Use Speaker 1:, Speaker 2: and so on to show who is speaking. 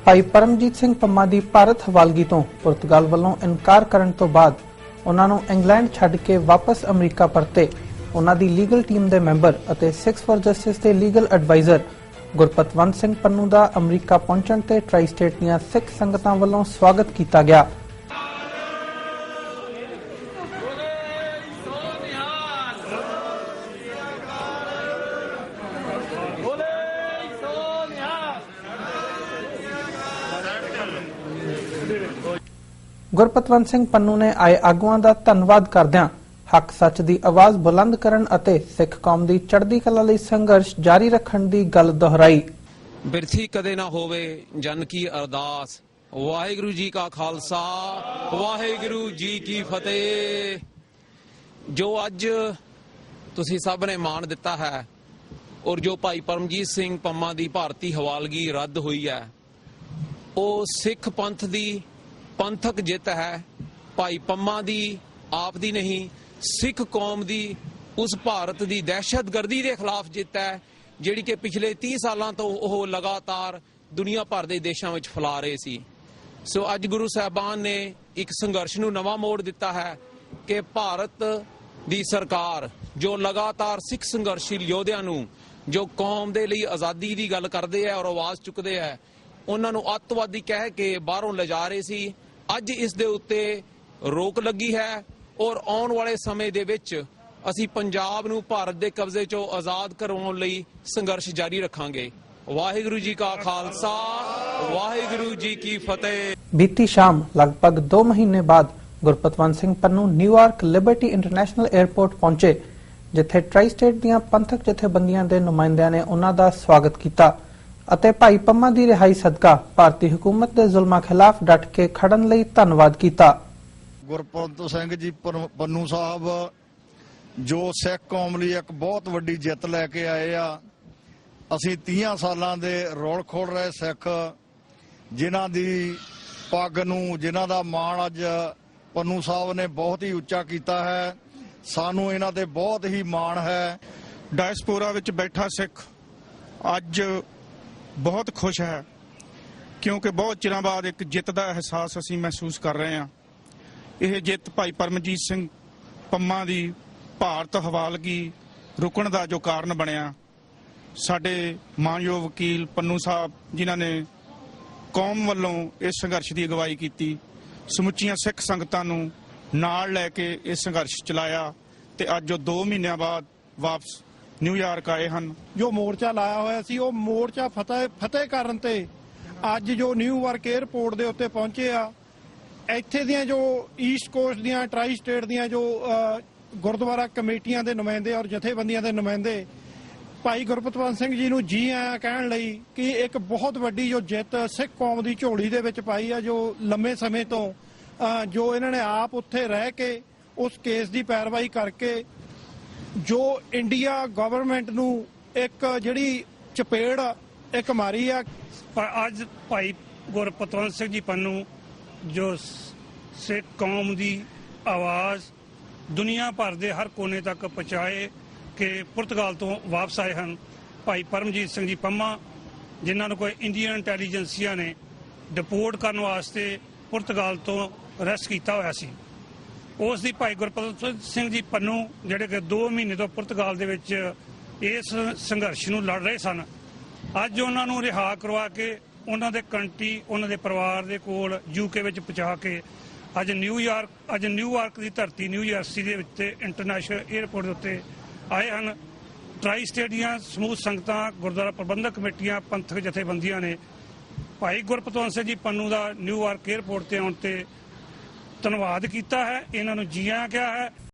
Speaker 1: ਭਾਈ ਪਰਮਜੀਤ ਸਿੰਘ ਪੰਮਾ ਦੀ ਭਾਰਤ ਹਵਾਲਗੀ ਤੋਂ ਪੁਰਤਗਾਲ ਵੱਲੋਂ ਇਨਕਾਰ ਕਰਨ ਤੋਂ ਬਾਅਦ ਉਹਨਾਂ ਨੂੰ ਇੰਗਲੈਂਡ ਛੱਡ ਕੇ ਵਾਪਸ ਅਮਰੀਕਾ ਪਰਤੇ ਉਹਨਾਂ ਦੀ ਲੀਗਲ ਟੀਮ ਦੇ ਮੈਂਬਰ ਅਤੇ ਸਿੱਖਸ ਫਾਰ ਜਸਟਿਸ ਦੇ ਲੀਗਲ ਐਡਵਾਈਜ਼ਰ ਗੁਰਪਤਵੰਤ ਸਿੰਘ ਪੰਨੂ ਦਾ ਅਮਰੀਕਾ ਪਹੁੰਚਣ ਤੇ ਟ੍ਰਾਈ ਸਟੇਟ ਦੀਆਂ ਸਿੱਖ ਸੰਗਤਾਂ ਵੱਲੋਂ ਸਵਾਗਤ ਕੀਤਾ ਗਿਆ। ਗੁਰਪਤਵੰਤ ਸਿੰਘ ਪੰਨੂ ਨੇ ਆਏ ਆਗੂਆਂ ਦਾ ਧੰਨਵਾਦ ਕਰਦਿਆਂ ਹੱਕ ਸੱਚ ਦੀ ਆਵਾਜ਼ ਬੁਲੰਦ ਕਰਨ ਅਤੇ ਸਿੱਖ ਕੌਮ ਦੀ ਚੜ੍ਹਦੀ ਕਲਾ ਲਈ ਸੰਘਰਸ਼ ਜਾਰੀ ਰੱਖਣ ਦੀ ਗੱਲ ਦੁਹਰਾਈ।
Speaker 2: ਬਿਰਥੀ ਕਦੇ ਨਾ ਹੋਵੇ ਜਨ ਕੀ ਅਰਦਾਸ, ਵਾਹਿਗੁਰੂ ਜੀ ਕਾ ਖਾਲਸਾ ਵਾਹਿਗੁਰੂ ਜੀ ਕੀ ਫਤਿਹ। ਜੋ ਅੱਜ ਤੁਸੀਂ ਸਭ ਨੇ ਮਾਣ ਦਿੱਤਾ ਹੈ ਔਰ ਜੋ ਭਾਈ ਪਰਮਜੀਤ ਸਿੰਘ ਪੰਮਾ ਦੀ ਭਾਰਤੀ ਹਵਾਲਗੀ ਰੱਦ ਹੋਈ ਹੈ, ਉਹ ਸਿੱਖ ਪੰਥ ਦੀ ਪੰਥਕ ਜਿੱਤ ਹੈ। ਭਾਈ ਪੰਮਾ ਦੀ ਆਪ ਦੀ ਨਹੀਂ, ਸਿੱਖ ਕੌਮ ਦੀ ਉਸ ਭਾਰਤ ਦੀ ਦਹਿਸ਼ਤਗਰਦੀ ਦੇ ਖਿਲਾਫ ਜਿੱਤ ਹੈ ਜਿਹੜੀ ਕਿ ਪਿਛਲੇ 30 ਸਾਲਾਂ ਤੋਂ ਉਹ ਲਗਾਤਾਰ ਦੁਨੀਆ ਭਰ ਦੇ ਦੇਸ਼ਾਂ ਵਿੱਚ ਫੈਲਾ ਰਹੇ ਸੀ। ਸੋ ਅੱਜ ਗੁਰੂ ਸਾਹਿਬਾਨ ਨੇ ਇੱਕ ਸੰਘਰਸ਼ ਨੂੰ ਨਵਾਂ ਮੋੜ ਦਿੱਤਾ ਹੈ ਕਿ ਭਾਰਤ ਦੀ ਸਰਕਾਰ ਜੋ ਲਗਾਤਾਰ ਸਿੱਖ ਸੰਘਰਸ਼ੀਲ ਯੋਧਿਆਂ ਨੂੰ ਜੋ ਕੌਮ ਦੇ ਲਈ ਆਜ਼ਾਦੀ ਦੀ ਗੱਲ ਕਰਦੇ ਹੈ ਔਰ ਆਵਾਜ਼ ਚੁੱਕਦੇ ਹੈ, ਉਹਨਾਂ ਨੂੰ ਅੱਤਵਾਦੀ ਕਹਿ ਕੇ ਬਾਹਰੋਂ ਲਿਜਾ ਰਹੇ ਸੀ, ਅੱਜ ਇਸ ਦੇ ਉੱਤੇ ਰੋਕ ਲੱਗੀ ਹੈ ਔਰ ਆਉਣ ਵਾਲੇ ਸਮੇਂ ਦੇ ਵਿੱਚ ਅਸੀਂ ਪੰਜਾਬ ਨੂੰ ਭਾਰਤ ਦੇ ਕਬਜ਼ੇ ਚੋਂ ਆਜ਼ਾਦ ਕਰਵਾਉਣ ਲਈ ਸੰਘਰਸ਼ ਜਾਰੀ ਰੱਖਾਂਗੇ। ਵਾਹਿਗੁਰੂ ਜੀ ਕਾ ਖਾਲਸਾ ਵਾਹਿਗੁਰੂ ਜੀ ਕੀ ਫਤਿਹ।
Speaker 1: ਬੀਤੀ ਸ਼ਾਮ ਲਗਭਗ 2 ਮਹੀਨੇ ਬਾਅਦ Gurpatwant Singh Pannu New York Liberty international airport ਪਹੁੰਚੇ, ਜਿੱਥੇ ਟ੍ਰਾਈ ਸਟੇਟ ਦੀਆਂ ਪੰਥਕ ਜਥੇਬੰਦੀਆਂ ਦੇ ਨੁਮਾਇੰਦਿਆਂ ਨੇ ਉਹਨਾਂ ਦਾ ਸਵਾਗਤ ਕੀਤਾ ਅਤੇ ਭਾਈ ਪੰਮਾ ਦੀ ਰਿਹਾਈ ਸਦਕਾ ਭਾਰਤੀ ਹਕੂਮਤ ਦੇ ਜ਼ੁਲਮਾਂ ਖਿਲਾਫ ਡਟ ਕੇ ਖੜਨ ਲਈ ਧੰਨਵਾਦ ਕੀਤਾ।
Speaker 3: ਗੁਰਪਤਵੰਤ ਸਿੰਘ ਜੀ ਪੰਨੂ ਸਾਹਿਬ ਜੋ ਸਿੱਖ ਕੌਮ ਲਈ ਇੱਕ ਬਹੁਤ ਵੱਡੀ ਜਿੱਤ ਲੈ ਕੇ ਆਏ ਆ। ਅਸੀਂ 30 ਸਾਲਾਂ ਦੇ ਰੋਲ ਖੋਲ ਰਹੇ ਸਿੱਖ, ਜਿਨ੍ਹਾਂ ਦੀ ਪੱਗ ਨੂੰ, ਜਿਨ੍ਹਾਂ ਦਾ ਮਾਣ ਅੱਜ ਪੰਨੂ ਸਾਹਿਬ ਨੇ ਬਹੁਤ ਹੀ ਉੱਚਾ ਕੀਤਾ ਹੈ, ਸਾਨੂੰ ਇਹਨਾਂ ਤੇ ਬਹੁਤ ਹੀ ਮਾਣ ਹੈ।
Speaker 4: ਡਾਇਸਪੋਰਾ ਵਿੱਚ ਬੈਠਾ ਸਿੱਖ ਅੱਜ ਬਹੁਤ ਖੁਸ਼ ਹੈ ਕਿਉਂਕਿ ਬਹੁਤ ਚਿਰਾਂ ਬਾਅਦ ਇੱਕ ਜਿੱਤ ਦਾ ਅਹਿਸਾਸ ਅਸੀਂ ਮਹਿਸੂਸ ਕਰ ਰਹੇ ਹਾਂ। ਇਹ ਜਿੱਤ ਭਾਈ ਪਰਮਜੀਤ ਸਿੰਘ ਪੰਮਾ ਦੀ ਭਾਰਤ ਹਵਾਲਗੀ ਰੁਕਣ ਦਾ ਜੋ ਕਾਰਨ ਬਣਿਆ। ਸਾਡੇ ਮਾਨਯੋਗ ਵਕੀਲ ਪੰਨੂ ਸਾਹਿਬ ਜਿਨ੍ਹਾਂ ਨੇ ਕੌਮ ਵੱਲੋਂ ਇਸ ਸੰਘਰਸ਼ ਦੀ ਅਗਵਾਈ ਕੀਤੀ, ਸਮੁੱਚੀਆਂ ਸਿੱਖ ਸੰਗਤਾਂ ਨੂੰ ਨਾਲ ਲੈ ਕੇ ਇਹ ਸੰਘਰਸ਼ ਚਲਾਇਆ ਤੇ ਅੱਜ ਉਹ 2 ਮਹੀਨਿਆਂ ਬਾਅਦ ਵਾਪਸ ਨਿਊਯਾਰਕ ਆਏ ਹਨ।
Speaker 5: ਜੋ ਮੋਰਚਾ ਲਾਇਆ ਹੋਇਆ ਸੀ ਉਹ ਮੋਰਚਾ ਫਤਿਹ ਕਰਨ ਤੇ ਅੱਜ ਜੋ ਨਿਊਯਾਰਕ 에ਅਰਪੋਰਟ ਦੇ ਉੱਤੇ ਪਹੁੰਚੇ ਆ, ਇੱਥੇ ਦੀਆਂ ਜੋ ਈਸਟ ਕੋਸਟ ਦੀਆਂ ਟ੍ਰਾਈ ਸਟੇਟ ਦੀਆਂ ਜੋ ਗੁਰਦੁਆਰਾ ਕਮੇਟੀਆਂ ਦੇ ਨੁਮਾਇੰਦੇ ਔਰ ਜਥੇਬੰਦੀਆਂ ਦੇ ਨੁਮਾਇੰਦੇ ਭਾਈ ਗੁਰਪਤਵੰਤ ਸਿੰਘ ਜੀ ਨੂੰ ਜੀ ਆਇਆਂ ਕਹਿਣ ਲਈ ਕਿ ਇੱਕ ਬਹੁਤ ਵੱਡੀ ਜੋ ਜਿੱਤ ਸਿੱਖ ਕੌਮ ਦੀ ਝੋਲੀ ਦੇ ਵਿੱਚ ਪਾਈ ਆ, ਜੋ ਲੰਮੇ ਸਮੇਂ ਤੋਂ ਜੋ ਇਹਨਾਂ ਨੇ ਆਪ ਉੱਥੇ ਰਹਿ ਕੇ ਉਸ ਕੇਸ ਦੀ ਪੈਰਵਾਈ ਕਰਕੇ ਜੋ ਇੰਡੀਆ ਗਵਰਨਮੈਂਟ ਨੂੰ ਇੱਕ ਜਿਹੜੀ ਚਪੇੜ ਇੱਕ ਮਾਰੀ ਆ।
Speaker 6: ਅੱਜ ਭਾਈ ਗੁਰਪਤਵੰਤ ਸਿੰਘ ਜੀ ਪੰਨੂ ਜੋ ਸਿੱਖ ਕੌਮ ਦੀ ਆਵਾਜ਼ ਦੁਨੀਆ ਭਰ ਦੇ ਹਰ ਕੋਨੇ ਤੱਕ ਪਹੁੰਚਾਏ ਕਿ ਪੁਰਤਗਾਲ ਤੋਂ ਵਾਪਸ ਆਏ ਹਨ। ਭਾਈ ਪਰਮਜੀਤ ਸਿੰਘ ਜੀ ਪੰਮਾ ਜਿਨ੍ਹਾਂ ਨੂੰ ਕੋਈ ਇੰਡੀਅਨ ਇੰਟੈਲੀਜੈਂਸੀਆ ਨੇ ਡਿਪੋਰਟ ਕਰਨ ਵਾਸਤੇ ਪੁਰਤਗਾਲ ਤੋਂ ਅਰੈਸਟ ਕੀਤਾ ਹੋਇਆ ਸੀ, ਉਸ ਦੀ ਭਾਈ ਗੁਰਪਤਵੰਤ ਸਿੰਘ ਜੀ ਪੰਨੂ ਜਿਹੜੇ ਕਿ 2 ਮਹੀਨੇ ਤੋਂ ਪੁਰਤਗਾਲ ਦੇ ਵਿੱਚ ਇਸ ਸੰਘਰਸ਼ ਨੂੰ ਲੜ ਰਹੇ ਸਨ, ਅੱਜ ਉਹਨਾਂ ਨੂੰ ਰਿਹਾ ਕਰਵਾ ਕੇ ਉਹਨਾਂ ਦੇ ਕੰਟਰੀ, ਉਹਨਾਂ ਦੇ ਪਰਿਵਾਰ ਦੇ ਕੋਲ UK ਵਿੱਚ ਪਹੁੰਚਾ ਕੇ ਅੱਜ ਨਿਊਯਾਰਕ ਦੀ ਧਰਤੀ, ਨਿਊ ਜਰਸੀ ਦੇ ਵਿੱਚ ਇੰਟਰਨੈਸ਼ਨਲ 에ਅਰਪੋਰਟ ਦੇ ਉੱਤੇ ਆਏ ਹਨ। ਟ੍ਰਾਈ ਸਟੇਟ ਦੀਆਂ ਸਮੂਹ ਸੰਗਤਾਂ, ਗੁਰਦੁਆਰਾ ਪ੍ਰਬੰਧਕ ਕਮੇਟੀਆਂ, ਪੰਥਕ ਜਥੇਬੰਦੀਆਂ ਨੇ ਭਾਈ ਗੁਰਪਤਵੰਤ ਸਿੰਘ ਜੀ ਪੰਨੂ ਦਾ ਨਿਊਯਾਰਕ 에ਅਰਪੋਰਟ ਤੇ ਆਉਣ ਤੇ ਧੰਨਵਾਦ ਕੀਤਾ ਹੈ, ਇਹਨਾਂ ਨੂੰ ਜੀ ਆਇਆਂ ਕਿਹਾ ਹੈ।